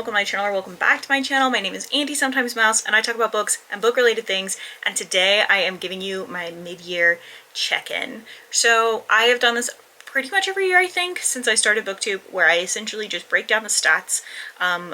welcome to my channel, or welcome back to my channel. My name is Andy Sometimes Mouse, and I talk about books and book-related things, and today I am giving you my mid-year check-in. So I have done this pretty much every year, I think, since I started BookTube, where I essentially just break down the stats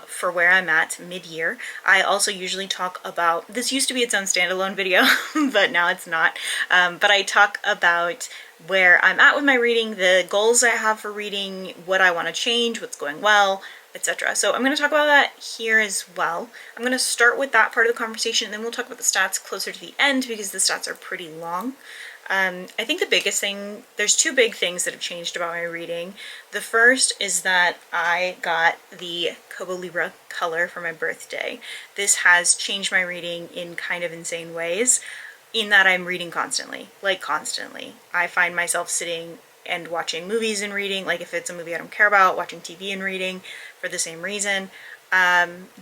for where I'm at mid-year. I also usually talk about, this used to be its own standalone video, but now it's not, but I talk about where I'm at with my reading, the goals I have for reading, what I want to change, what's going well, etc. So I'm going to talk about that here as well. I'm going to start with that part of the conversation, and then we'll talk about the stats closer to the end because the stats are pretty long. I think the biggest thing, there's two big things that have changed about my reading. The first is that I got the Kobo Libra color for my birthday. This has changed my reading in kind of insane ways, in that I'm reading constantly, like constantly. I find myself sitting and watching movies and reading, like if it's a movie I don't care about, watching TV and reading for the same reason.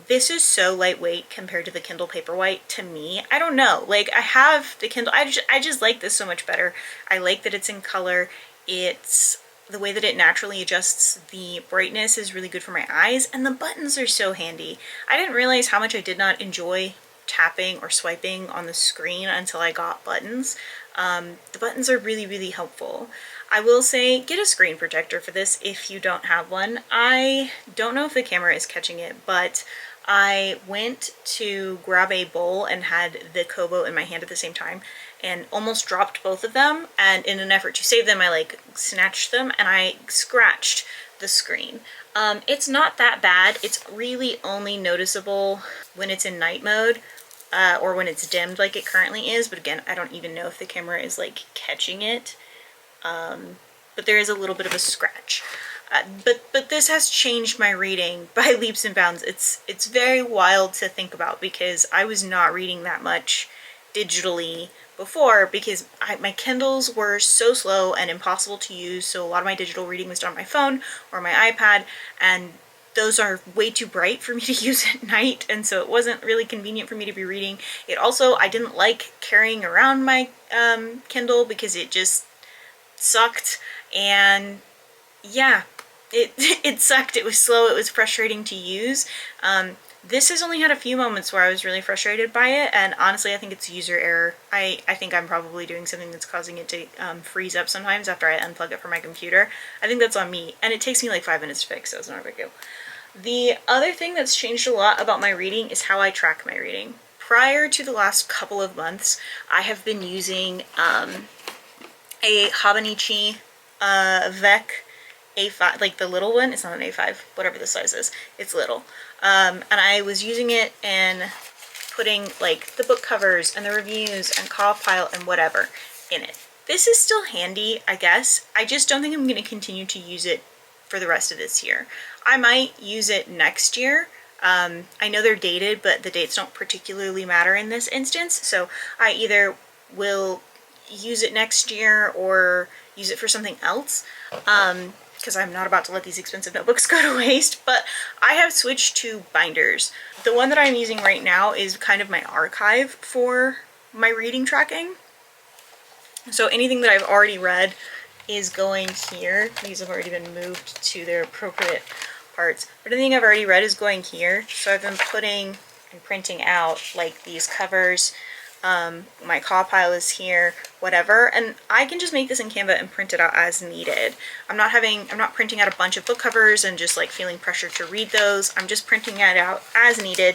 This is so lightweight compared to the Kindle Paperwhite to me. I don't know, like I have the Kindle, I just like this so much better. I like that it's in color. It's the way that it naturally adjusts the brightness is really good for my eyes, and the buttons are so handy. I didn't realize how much I did not enjoy tapping or swiping on the screen until I got buttons. The buttons are really, really helpful. I will say, get a screen protector for this if you don't have one. I don't know if the camera is catching it, but I went to grab a bowl and had the Kobo in my hand at the same time and almost dropped both of them, and in an effort to save them I like snatched them and I scratched the screen. It's not that bad. It's really only noticeable when it's in night mode or when it's dimmed like it currently is, but again, I don't even know if the camera is like catching it. But there is a little bit of a scratch. But this has changed my reading by leaps and bounds. It's very wild to think about because I was not reading that much digitally before because my Kindles were so slow and impossible to use, so a lot of my digital reading was done on my phone or my iPad, and those are way too bright for me to use at night, and so it wasn't really convenient for me to be reading. It also, I didn't like carrying around my Kindle because it just sucked, and yeah, it sucked. It was slow, it was frustrating to use. This has only had a few moments where I was really frustrated by it, and honestly I think it's user error. I think I'm probably doing something that's causing it to freeze up sometimes after I unplug it from my computer. I think that's on me, and it takes me like 5 minutes to fix, so it's not a big deal. The other thing that's changed a lot about my reading is how I track my reading. Prior to the last couple of months, I have been using a Hobonichi Vec A5, like the little one. It's not an A5, whatever the size is, it's little. And I was using it and putting like the book covers and the reviews and Cowpile and whatever in it. This is still handy, I guess. I just don't think I'm going to continue to use it for the rest of this year. I might use it next year. I know they're dated, but the dates don't particularly matter in this instance, so I either will use it next year or use it for something else, because I'm not about to let these expensive notebooks go to waste. But I have switched to binders. The one that I'm using right now is kind of my archive for my reading tracking. So anything that I've already read is going here. These have already been moved to their appropriate parts. But anything I've already read is going here. So I've been putting and printing out like these covers. My Cowpile is here, whatever, and I can just make this in Canva and print it out as needed. I'm not printing out a bunch of book covers and just like feeling pressure to read those. I'm just printing it out as needed,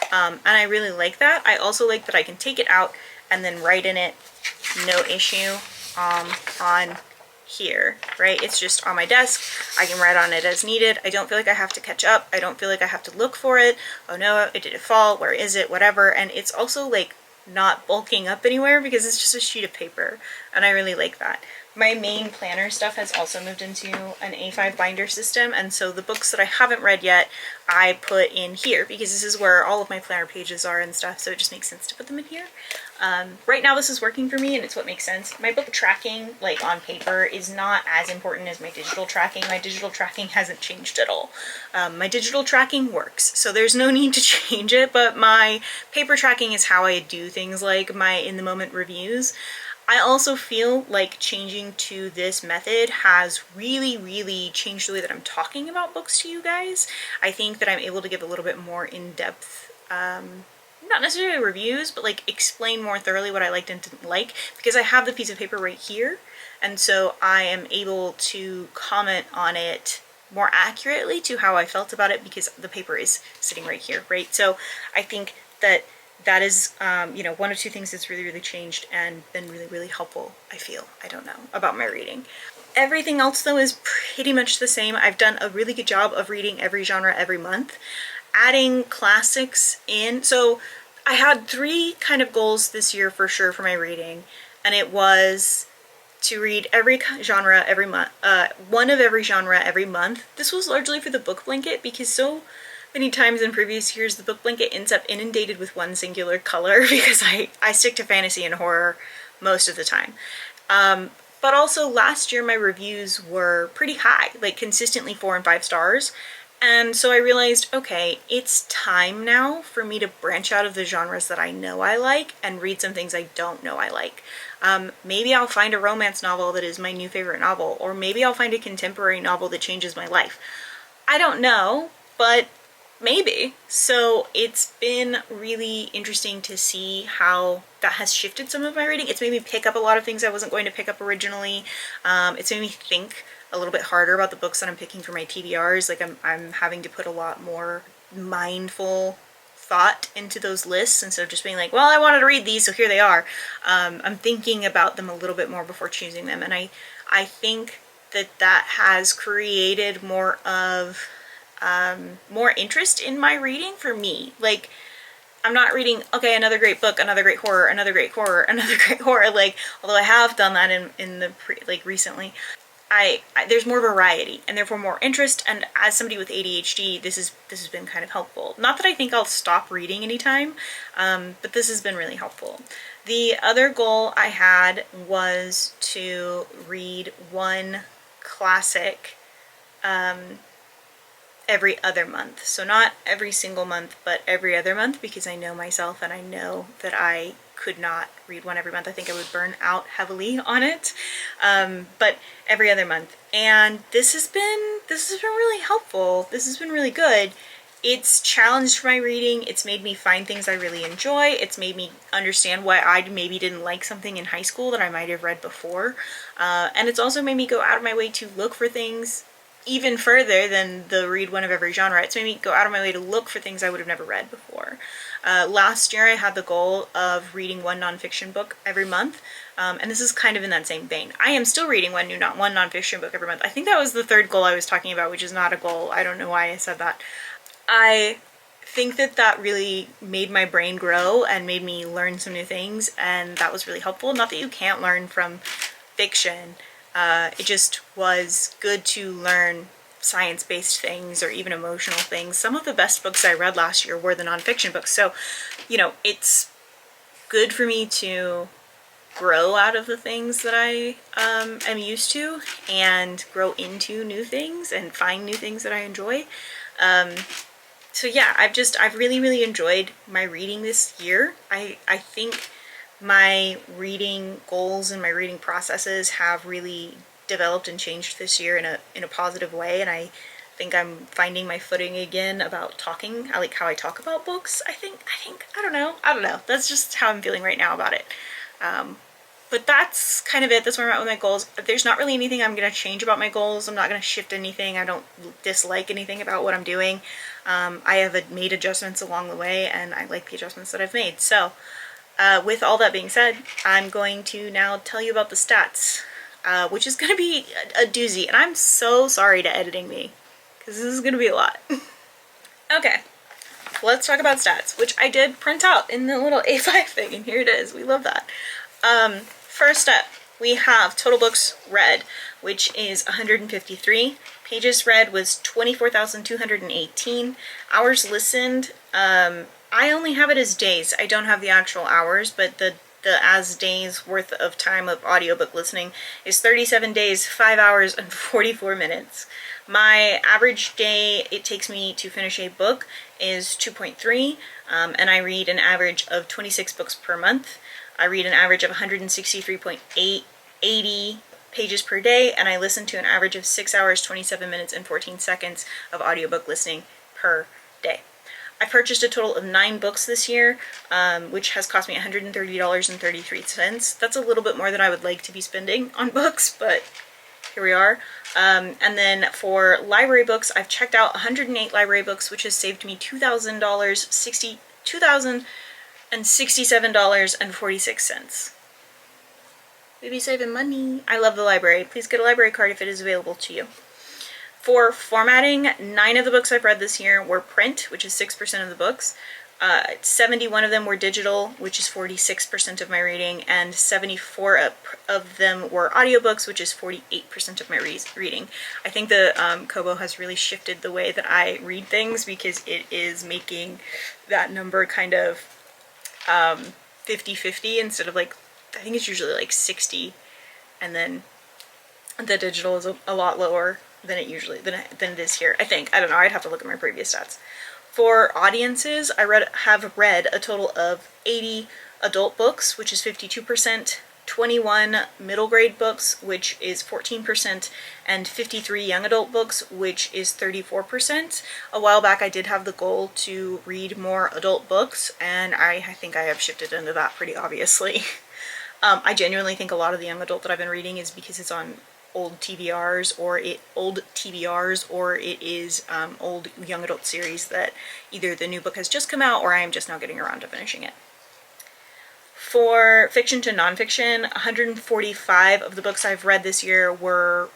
and I really like that. I also like that I can take it out and then write in it, no issue, on here, right? It's just on my desk. I can write on it as needed. I don't feel like I have to catch up. I don't feel like I have to look for it. Oh no, did it fall? Where is it? Whatever. And it's also like not bulking up anywhere because it's just a sheet of paper, and I really like that. My main planner stuff has also moved into an A5 binder system, and so the books that I haven't read yet I put in here because this is where all of my planner pages are and stuff, so it just makes sense to put them in here. Right now this is working for me and it's what makes sense. My book tracking, like on paper, is not as important as my digital tracking. My digital tracking hasn't changed at all. My digital tracking works, so there's no need to change it, but my paper tracking is how I do things like my in-the-moment reviews. I also feel like changing to this method has really changed the way that I'm talking about books to you guys. I think that I'm able to give a little bit more in-depth, not necessarily reviews, but like explain more thoroughly what I liked and didn't like, because I have the piece of paper right here, and so I am able to comment on it more accurately to how I felt about it because the paper is sitting right here, right? So I think that that is, you know, one of two things that's really changed and been really helpful, I feel, I don't know, about my reading. Everything else though is pretty much the same. I've done a really good job of reading every genre every month, adding classics in. So I had 3 kind of goals this year for sure for my reading, and it was to read every genre every month, one of every genre every month. This was largely for the book blanket because so many times in previous years the book blanket ends up inundated with one singular color because I stick to fantasy and horror most of the time. But also last year my reviews were pretty high, like consistently 4 and 5 stars. And so I realized, okay, it's time now for me to branch out of the genres that I know I like and read some things I don't know I like. Maybe I'll find a romance novel that is my new favorite novel, or maybe I'll find a contemporary novel that changes my life. I don't know, but maybe. So it's been really interesting to see how that has shifted some of my reading. It's made me pick up a lot of things I wasn't going to pick up originally. It's made me think a little bit harder about the books that I'm picking for my TBRs. Like I'm having to put a lot more mindful thought into those lists instead of just being like, well, I wanted to read these, so here they are. I'm thinking about them a little bit more before choosing them, and I think that has created more of more interest in my reading for me. Like, I'm not reading, okay, another great book, another great horror, another great horror, another great horror. Like, although I have done that in the recently, there's more variety and therefore more interest. And as somebody with ADHD, this has been kind of helpful. Not that I think I'll stop reading anytime, but this has been really helpful. The other goal I had was to read one classic every other month. So not every single month, but every other month, because I know myself and I know that I could not read one every month. I think I would burn out heavily on it. But every other month. And this has been really helpful. This has been really good. It's challenged my reading. It's made me find things I really enjoy. It's made me understand why I maybe didn't like something in high school that I might have read before. And it's also made me go out of my way to look for things even further than the read one of every genre. It's made me go out of my way to look for things I would have never read before. Last year I had the goal of reading one nonfiction book every month, and this is kind of in that same vein. I am still reading one nonfiction book every month. I think that was the third goal I was talking about, which is not a goal. I don't know why I said that. I think that really made my brain grow and made me learn some new things, and that was really helpful. Not that you can't learn from fiction, it just was good to learn science-based things or even emotional things. Some of the best books I read last year were the nonfiction books, so you know, it's good for me to grow out of the things that I am used to and grow into new things and find new things that I enjoy. So yeah, I've really enjoyed my reading this year. I think my reading goals and my reading processes have really developed and changed this year in a positive way, and I think I'm finding my footing again about talking. I like how I talk about books. I think I don't know. That's just how I'm feeling right now about it. But that's kind of it. That's where I'm at with my goals. There's not really anything I'm going to change about my goals. I'm not going to shift anything. I don't dislike anything about what I'm doing. I have made adjustments along the way, and I like the adjustments that I've made. So with all that being said, I'm going to now tell you about the stats, which is going to be a doozy. And I'm so sorry to editing me, because this is going to be a lot. Okay, let's talk about stats, which I did print out in the little A5 thing, and here it is. We love that. First up, we have total books read, which is 153. Pages read was 24,218. Hours listened, I only have it as days. I don't have the actual hours, but the as days worth of time of audiobook listening is 37 days, 5 hours, and 44 minutes. My average day it takes me to finish a book is 2.3, and I read an average of 26 books per month. I read an average of 163.880 pages per day, and I listen to an average of 6 hours, 27 minutes, and 14 seconds of audiobook listening per day. I purchased a total of 9 books this year, which has cost me $130.33. That's a little bit more than I would like to be spending on books, but here we are. And then for library books, I've checked out 108 library books, which has saved me $2,067.46. We be saving money. I love the library. Please get a library card if it is available to you. For formatting, 9 of the books I've read this year were print, which is 6% of the books. 71 of them were digital, which is 46% of my reading, and 74 of them were audiobooks, which is 48% of my reading. I think the Kobo has really shifted the way that I read things, because it is making that number kind of 50-50 instead of like, I think it's usually like 60, and then the digital is a lot lower than it is here. I think. I don't know. I'd have to look at my previous stats. For audiences, I have read a total of 80 adult books, which is 52%, 21 middle grade books, which is 14%, and 53 young adult books, which is 34%. A while back I did have the goal to read more adult books, and I think I have shifted into that pretty obviously. I genuinely think a lot of the young adult that I've been reading is because it's on old TBRs, or it is old young adult series that either the new book has just come out or I am just now getting around to finishing it. For fiction to nonfiction, 145 of the books I've read this year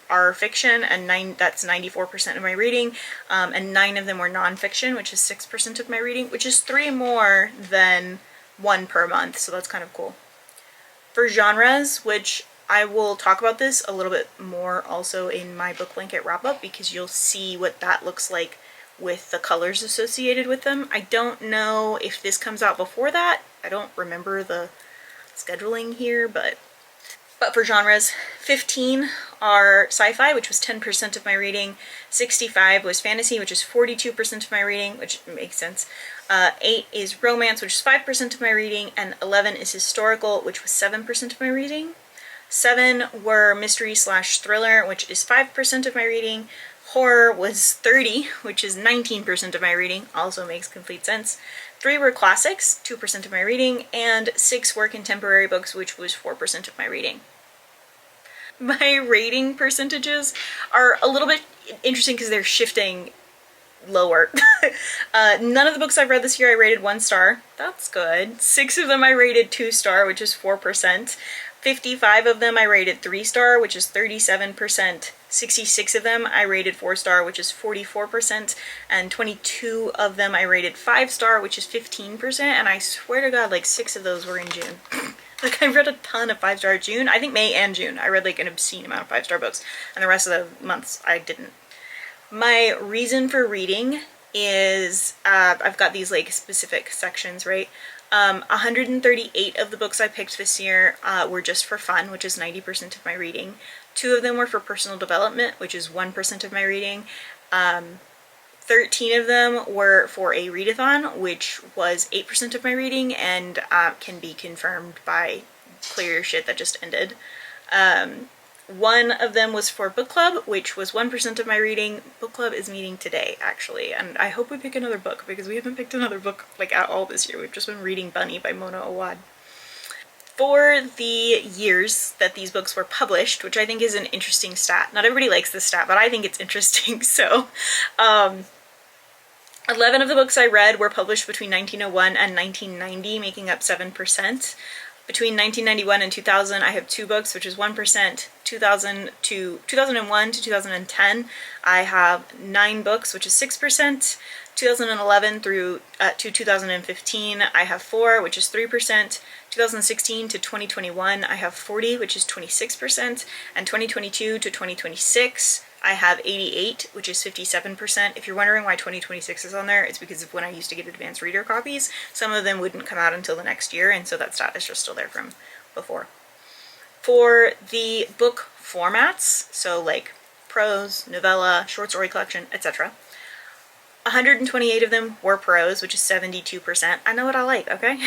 are fiction, and that's 94% of my reading, and 9 of them were nonfiction, which is 6% of my reading, which is 3 more than 1 per month, so that's kind of cool. For genres, which I will talk about this a little bit more also in my book blanket wrap-up, because you'll see what that looks like with the colors associated with them. I don't know if this comes out before that. I don't remember the scheduling here, but for genres, 15 are sci-fi, which was 10% of my reading, 65 was fantasy, which is 42% of my reading, which makes sense, 8 is romance, which is 5% of my reading, and 11 is historical, which was 7% of my reading. 7 were mystery/thriller, which is 5% of my reading. Horror was 30, which is 19% of my reading, also makes complete sense. 3 were classics, 2% of my reading, and 6 were contemporary books, which was 4% of my reading. My rating percentages are a little bit interesting because they're shifting lower. None of the books I've read this year I rated 1 star. That's good. 6 of them I rated 2 star, which is 4%. 55 of them I rated 3 star, which is 37%. 66 of them I rated 4 star, which is 44%. And 22 of them I rated 5 star, which is 15%. And I swear to God, like 6 of those were in June. Like, I read a ton of 5-star June. I think May and June. I read like an obscene amount of 5-star books. And the rest of the months I didn't. My reason for reading is, I've got these like specific sections, right? 138 of the books I picked this year were just for fun, which is 90% of my reading. 2 of them were for personal development, which is 1% of my reading. 13 of them were for a readathon, which was 8% of my reading, and can be confirmed by CLEARURSHT that just ended. 1 of them was for book club, which was 1% of my reading. Book club is meeting today, actually, and I hope we pick another book, because we haven't picked another book like at all this year. We've just been reading Bunny by Mona Awad. For the years that these books were published, which I think is an interesting stat. Not everybody likes this stat, but I think it's interesting. So 11 of the books I read were published between 1901 and 1990, making up 7%. Between 1991 and 2000, I have 2 books, which is 1%. 2001 to 2010, I have 9 books, which is 6%. 2011 through to 2015, I have 4, which is 3%. 2016 to 2021, I have 40, which is 26%. And 2022 to 2026, I have 88, which is 57%. If you're wondering why 2026 is on there, it's because of when I used to get advanced reader copies. Some of them wouldn't come out until the next year, and so that stat is just still there from before. For the book formats, so like prose, novella, short story collection, etc., 128 of them were prose, which is 72%. I know what I like, okay?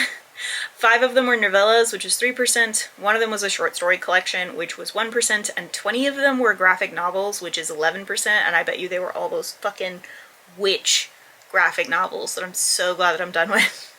5 of them were novellas, which was 3%. One of them was a short story collection, which was 1%. And 20 of them were graphic novels, which is 11%. And I bet you they were all those fucking witch graphic novels that I'm so glad that I'm done with.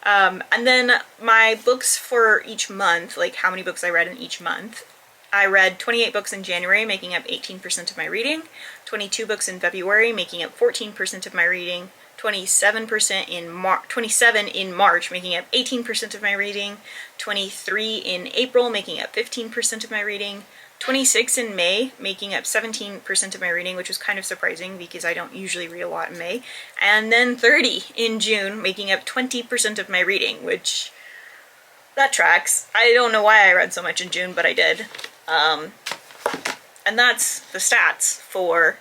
And then my books for each month, like how many books I read in each month. I read 28 books in January, making up 18% of my reading, 22 books in February, making up 14% of my reading, 27% in 27 in March, making up 18% of my reading, 23 in April, making up 15% of my reading, 26 in May, making up 17% of my reading, which was kind of surprising because I don't usually read a lot in May, and then 30 in June, making up 20% of my reading, which that tracks. I don't know why I read so much in June, but I did. And that's the stats for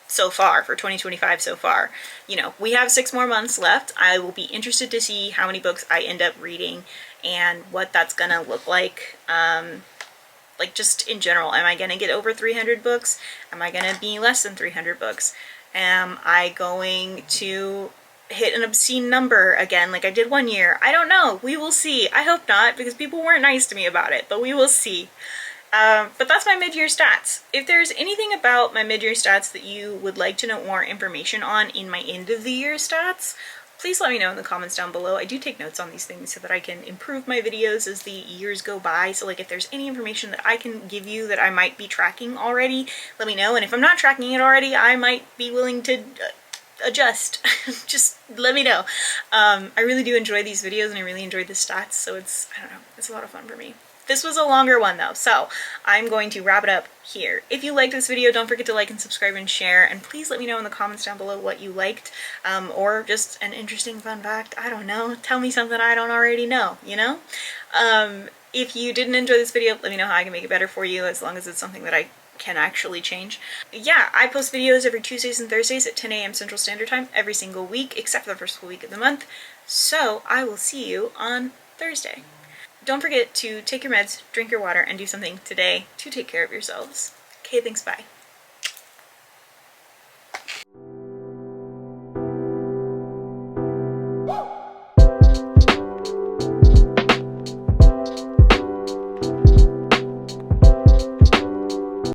so far, for 2025 so far. You know, we have 6 more months left. I will be interested to see how many books I end up reading and what that's gonna look like. Like just in general, am I gonna get over 300 books? Am I gonna be less than 300 books? Am I going to hit an obscene number again like I did one year? I don't know. We will see. I hope not, because people weren't nice to me about it, but we will see. But that's my mid-year stats. If there's anything about my mid-year stats that you would like to know more information on in my end-of-the-year stats, please let me know in the comments down below. I do take notes on these things so that I can improve my videos as the years go by. So like if there's any information that I can give you that I might be tracking already, let me know. And if I'm not tracking it already, I might be willing to adjust. Just let me know. I really do enjoy these videos and I really enjoy the stats, so it's, I don't know, it's a lot of fun for me. This was a longer one though, so I'm going to wrap it up here. If you liked this video, don't forget to like and subscribe and share, and please let me know in the comments down below what you liked, or just an interesting fun fact. I don't know. Tell me something I don't already know, you know? If you didn't enjoy this video, let me know how I can make it better for you, as long as it's something that I can actually change. Yeah, I post videos every Tuesdays and Thursdays at 10 a.m. Central Standard Time every single week, except for the first full week of the month. So I will see you on Thursday. Don't forget to take your meds, drink your water, and do something today to take care of yourselves. Okay, thanks, bye.